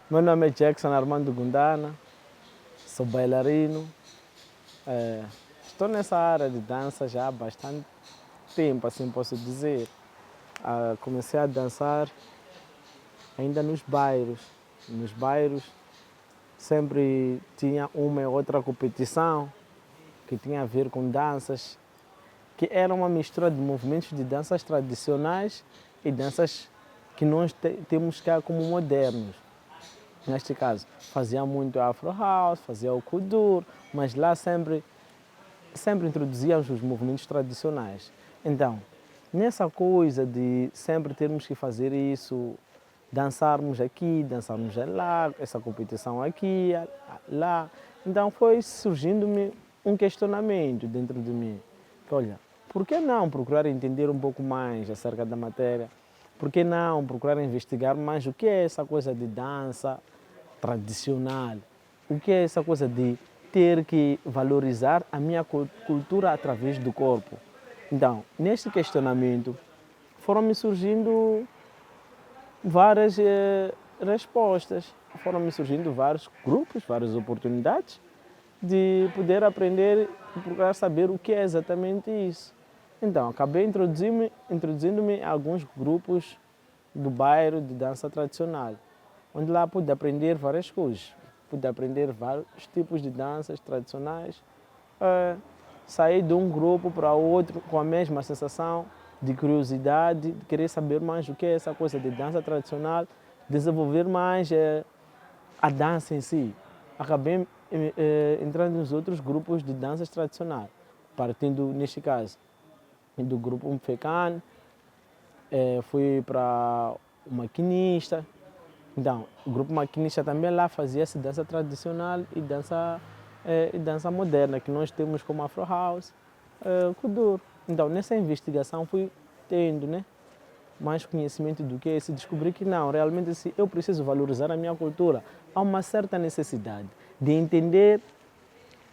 Meu nome é Jackson Armando Gundana, sou bailarino. Estou nessa área de dança já há bastante tempo, assim posso dizer. Comecei a dançar ainda nos bairros. Nos bairros sempre tinha uma e outra competição que tinha a ver com danças, que era uma mistura de movimentos de danças tradicionais e danças que nós temos cá como modernos. Neste caso, fazia muito Afro House, fazia o Kudur, mas lá sempre introduzíamos os movimentos tradicionais. Então, nessa coisa de sempre termos que fazer isso, dançarmos aqui, dançarmos lá, essa competição aqui, lá, então foi surgindo-me um questionamento dentro de mim. Que, olha, por que não procurar entender um pouco mais acerca da matéria? Por que não procurar investigar mais o que é essa coisa de dança tradicional? O que é essa coisa de ter que valorizar a minha cultura através do corpo? Então, neste questionamento, foram-me surgindo várias respostas, foram-me surgindo vários grupos, várias oportunidades de poder aprender e procurar saber o que é exatamente isso. Então, acabei introduzindo-me a alguns grupos do bairro de dança tradicional, onde lá pude aprender várias coisas. Pude aprender vários tipos de danças tradicionais. Saí de um grupo para outro com a mesma sensação de curiosidade, de querer saber mais o que é essa coisa de dança tradicional, desenvolver mais a dança em si. Acabei entrando nos outros grupos de danças tradicionais, partindo, neste caso, do grupo Mfecan, fui para o maquinista. Então, o grupo maquinista também lá fazia-se dança tradicional e dança moderna, que nós temos como Afro House, Kuduro. Então, nessa investigação fui tendo, né, mais conhecimento do que esse, descobri que não, realmente se eu preciso valorizar a minha cultura, há uma certa necessidade de entender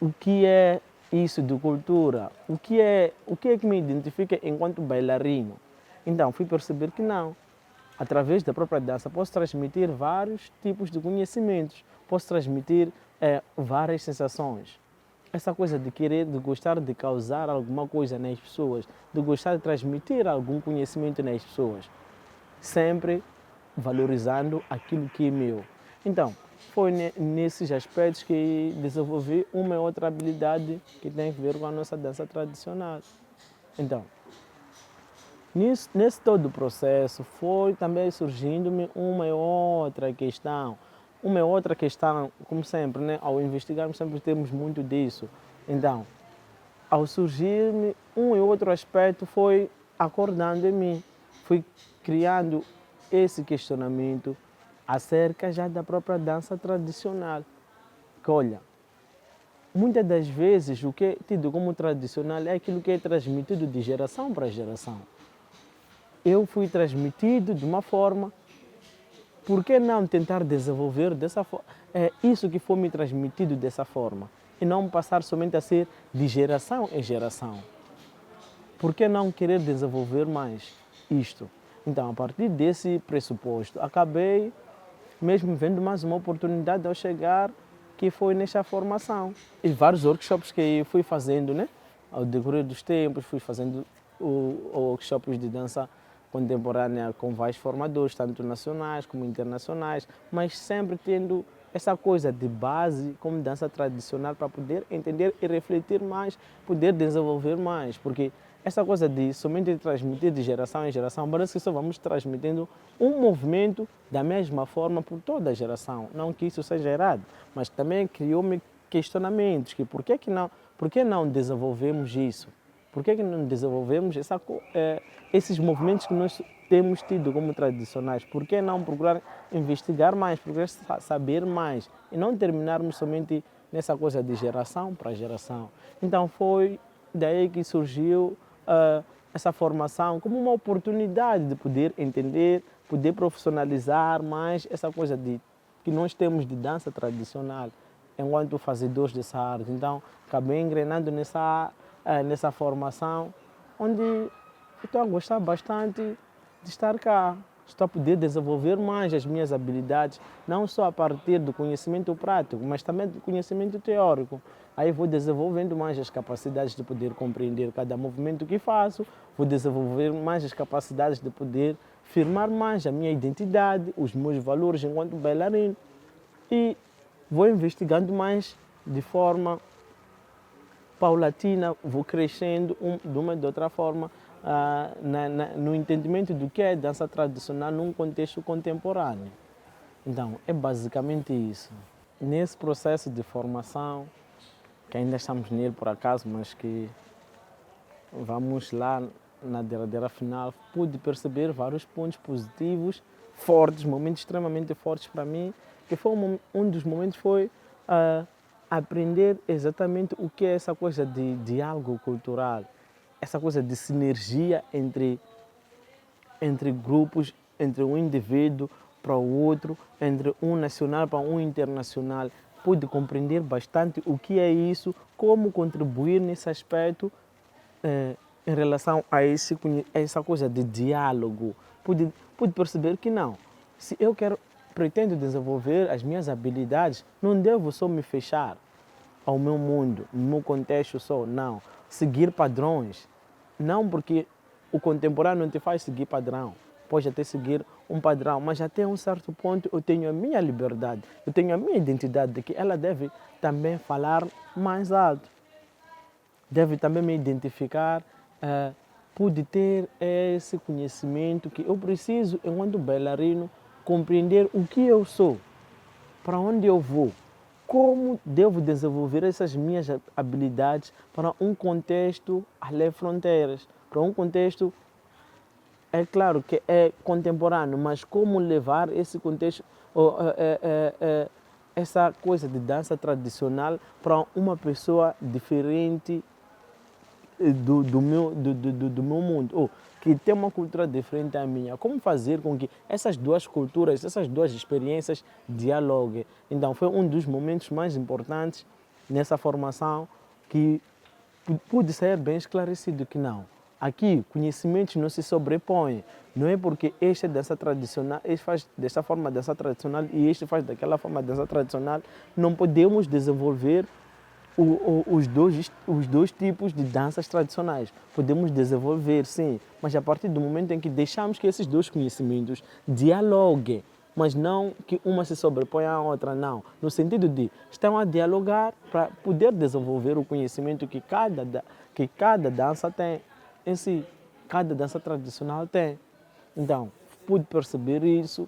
o que é isso de cultura, o que é que me identifica enquanto bailarino. Então, fui perceber que não. Através da própria dança, posso transmitir vários tipos de conhecimentos, posso transmitir várias sensações. Essa coisa de querer, de gostar de causar alguma coisa nas pessoas, de gostar de transmitir algum conhecimento nas pessoas, sempre valorizando aquilo que é meu. Então, foi nesses aspectos que desenvolvi uma e outra habilidade que tem a ver com a nossa dança tradicional. Então, nesse todo o processo foi também surgindo-me uma e outra questão, como sempre, né? Ao investigarmos sempre temos muito disso. Então, ao surgir-me um e outro aspecto foi acordando em mim, fui criando esse questionamento acerca já da própria dança tradicional. Que olha, muitas das vezes o que é tido como tradicional é aquilo que é transmitido de geração para geração. Eu fui transmitido de uma forma, por que não tentar desenvolver dessa forma? É isso que foi me transmitido dessa forma e não passar somente a ser de geração em geração. Por que não querer desenvolver mais isto? Então, a partir desse pressuposto, acabei mesmo vendo mais uma oportunidade ao chegar, que foi nesta formação. E vários workshops que fui fazendo, né? Ao decorrer dos tempos, fui fazendo workshops de dança contemporânea com vários formadores, tanto nacionais como internacionais, mas sempre tendo essa coisa de base como dança tradicional para poder entender e refletir mais, poder desenvolver mais, porque essa coisa de somente transmitir de geração em geração, parece que só vamos transmitindo um movimento da mesma forma por toda a geração. Não que isso seja errado, mas também criou-me questionamentos, que por que não desenvolvemos isso? Por que não desenvolvemos esses movimentos que nós temos tido como tradicionais? Por que não procurar investigar mais, procurar saber mais e não terminarmos somente nessa coisa de geração para geração? Então foi daí que surgiu essa formação como uma oportunidade de poder entender, poder profissionalizar mais essa coisa que nós temos de dança tradicional enquanto fazedores dessa arte. Então, acabei engrenando nessa formação, onde estou a gostar bastante de estar cá. estou a poder desenvolver mais as minhas habilidades, não só a partir do conhecimento prático, mas também do conhecimento teórico. Aí vou desenvolvendo mais as capacidades de poder compreender cada movimento que faço, vou desenvolver mais as capacidades de poder firmar mais a minha identidade, os meus valores enquanto bailarino e vou investigando mais de forma paulatina, vou crescendo de uma e de outra forma no entendimento do que é dança tradicional num contexto contemporâneo. Então, é basicamente isso. Nesse processo de formação, que ainda estamos nele por acaso, mas que vamos lá na derradeira final, pude perceber vários pontos positivos, fortes, momentos extremamente fortes para mim, que foi um dos momentos foi aprender exatamente o que é essa coisa de diálogo cultural, essa coisa de sinergia entre grupos, entre um indivíduo para o outro, entre um nacional para um internacional. Pude compreender bastante o que é isso, como contribuir nesse aspecto em relação a essa coisa de diálogo. Pude perceber que não, se eu pretendo desenvolver as minhas habilidades, não devo só me fechar ao meu mundo, no meu contexto só, não. Seguir padrões, não porque o contemporâneo não te faz seguir padrão, pode até seguir um padrão, mas até um certo ponto eu tenho a minha liberdade, eu tenho a minha identidade, de que ela deve também falar mais alto, deve também me identificar, pude ter esse conhecimento que eu preciso, enquanto bailarino, compreender o que eu sou, para onde eu vou, como devo desenvolver essas minhas habilidades para um contexto além fronteiras, para um contexto, é claro que é contemporâneo, mas como levar esse contexto, essa coisa de dança tradicional para uma pessoa diferente do meu mundo, ou que tem uma cultura diferente da minha. Como fazer com que essas duas culturas, essas duas experiências dialoguem? Então, foi um dos momentos mais importantes nessa formação que pude ser bem esclarecido que não. Aqui, conhecimentos não se sobrepõem. Não é porque este é dança tradicional, este faz desta forma dança tradicional e este faz daquela forma dança tradicional. Não podemos desenvolver os dois tipos de danças tradicionais. Podemos desenvolver, sim, mas a partir do momento em que deixamos que esses dois conhecimentos dialoguem, mas não que uma se sobreponha à outra, não. No sentido de estão a dialogar para poder desenvolver o conhecimento que cada dança tem em si, cada dança tradicional tem. Então, pude perceber isso.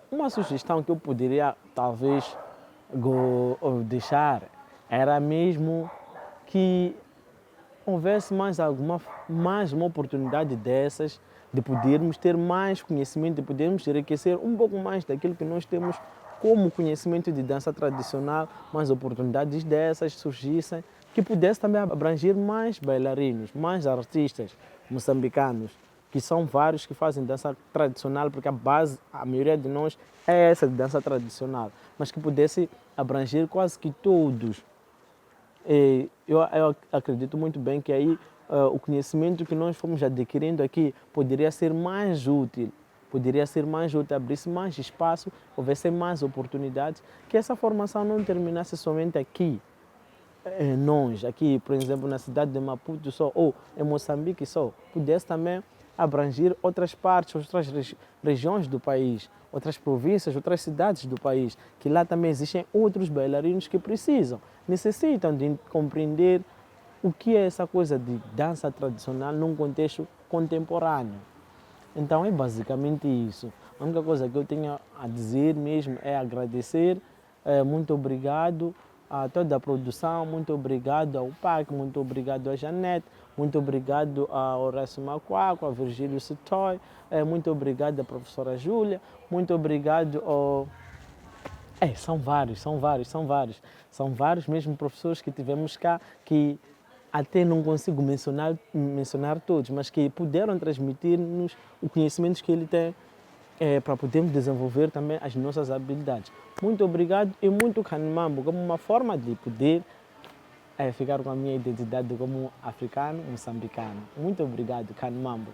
Uma sugestão que eu poderia, talvez, deixar era mesmo que houvesse mais uma oportunidade dessas, de podermos ter mais conhecimento, de podermos enriquecer um pouco mais daquilo que nós temos como conhecimento de dança tradicional, mais oportunidades dessas surgissem, que pudesse também abranger mais bailarinos, mais artistas moçambicanos, que são vários que fazem dança tradicional, porque a maioria de nós é essa de dança tradicional, mas que pudesse abranger quase que todos. Eu acredito muito bem que aí o conhecimento que nós fomos adquirindo aqui poderia ser mais útil, abrisse mais espaço, houvesse mais oportunidades, que essa formação não terminasse somente aqui, nós, aqui, por exemplo, na cidade de Maputo só, ou em Moçambique só, pudesse também abranger outras partes, outras regiões do país, outras províncias, outras cidades do país, que lá também existem outros bailarinos que necessitam de compreender o que é essa coisa de dança tradicional num contexto contemporâneo. Então é basicamente isso. A única coisa que eu tenho a dizer mesmo é agradecer, muito obrigado a toda a produção, muito obrigado ao PAC, muito obrigado a Janete, muito obrigado ao Horácio Macuaco, a Virgílio Sitoy, muito obrigado à professora Júlia, muito obrigado ao... são vários mesmo professores que tivemos cá, que até não consigo mencionar todos, mas que puderam transmitir-nos o conhecimento que ele tem para podermos desenvolver também as nossas habilidades. Muito obrigado e muito Kanmambo, como uma forma de poder ficar com a minha identidade como africano, moçambicano. Muito obrigado, Kanmambo.